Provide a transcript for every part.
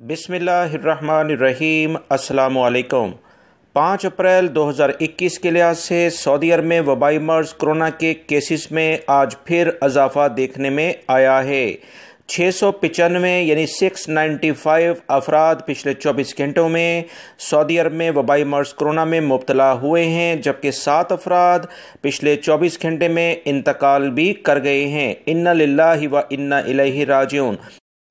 بسم اللہ الرحمن الرحیم۔ السلام علیکم۔ 5 اپریل 2021 کے لحاظ سے سعودی عرب میں وبائی مرض کرونا کے کیسز میں آج پھر اضافہ دیکھنے میں آیا ہے۔ 695 یعنی 695 افراد پچھلے 24 گھنٹوں میں سعودی عرب میں وبائی مرض کرونا میں مبتلا ہوئے ہیں، جبکہ 7 افراد پچھلے 24 گھنٹے میں انتقال بھی کر گئے ہیں۔ انا للہ و انا الیہ راجعون۔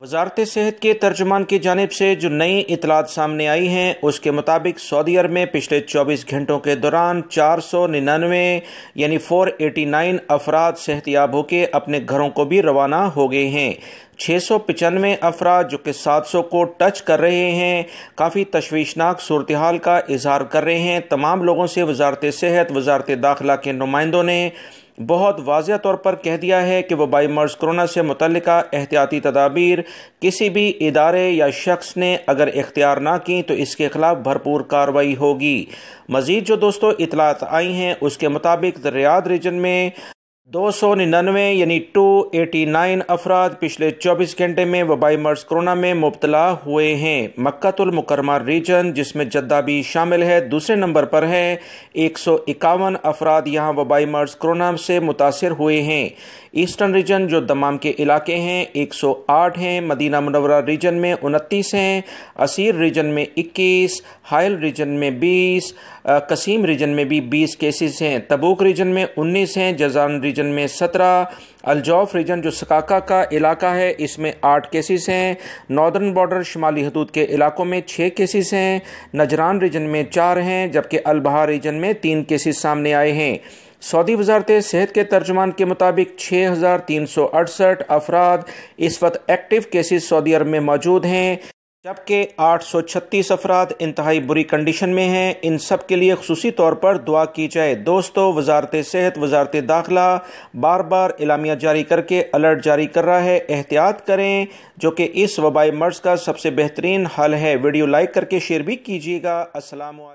وزارت صحت کے ترجمان کی جانب سے جو نئی اطلاعات سامنے آئی ہیں اس کے مطابق سعودی عرب میں پچھلے 24 گھنٹوں کے دوران 499 یعنی 489 افراد صحت یاب ہو کے اپنے گھروں کو بھی روانہ ہو گئے ہیں۔ 695 افراد جو کہ 700 کو ٹچ کر رہے ہیں کافی تشویشناک صورتحال کا اظہار کر رہے ہیں۔ تمام لوگوں سے وزارت صحت، وزارت داخلہ کے نمائندوں نے بہت واضح طور پر کہہ دیا ہے کہ وبائی مرض کرونا سے متعلقہ احتیاطی تدابیر کسی بھی ادارے یا شخص نے اگر اختیار نہ کی تو اس کے خلاف بھرپور کارروائی ہوگی۔ مزید جو دوستوں اطلاعات آئی ہیں اس کے مطابق ریاض ریجن میں 299 یعنی 289 افراد پچھلے 24 گھنٹے میں وبائی مرض کرونا میں مبتلا ہوئے ہیں۔ مکہ المکرمہ ریجن جس میں جدہ بھی شامل ہے دوسرے نمبر پر ہے۔ 151 افراد یہاں وبائی مرض کرونا سے متاثر ہوئے ہیں۔ ایسٹرن ریجن جو دمام کے علاقے ہیں 108 ہیں۔ مدینہ منورہ ریجن میں 29 ہیں۔ عسیر ریجن میں 21، حائل ریجن میں 20، قسیم ریجن میں بھی 20 کیسز ہیں۔ تبوک ریجن میں 19 ہیں۔ جازان ریجن میں 17، الجوف ریجن جو سکاکا کا علاقہ ہے اس میں 8 کیسز ہیں۔ ناردرن بارڈر شمالی حدود کے علاقوں میں 6 کیسز ہیں۔ نجران ریجن میں 4 ہیں، جبکہ البحر ریجن میں 3 کیسز سامنے آئے ہیں۔ سعودی وزارت صحت کے ترجمان کے مطابق 6368 افراد اس وقت ایکٹیو کیسز سعودی عرب میں موجود ہیں، جبکہ 836 افراد انتہائی بری کنڈیشن میں ہیں۔ ان سب کے لیے خصوصی طور پر دعا کی جائے۔ دوستوں، وزارت صحت، وزارت داخلہ بار بار اعلامیہ جاری کر کے الرٹ جاری کر رہا ہے، احتیاط کریں، جو کہ اس وبائی مرض کا سب سے بہترین حل ہے۔ ویڈیو لائک کر کے شیئر بھی کیجیے گا۔ السلام علیکم۔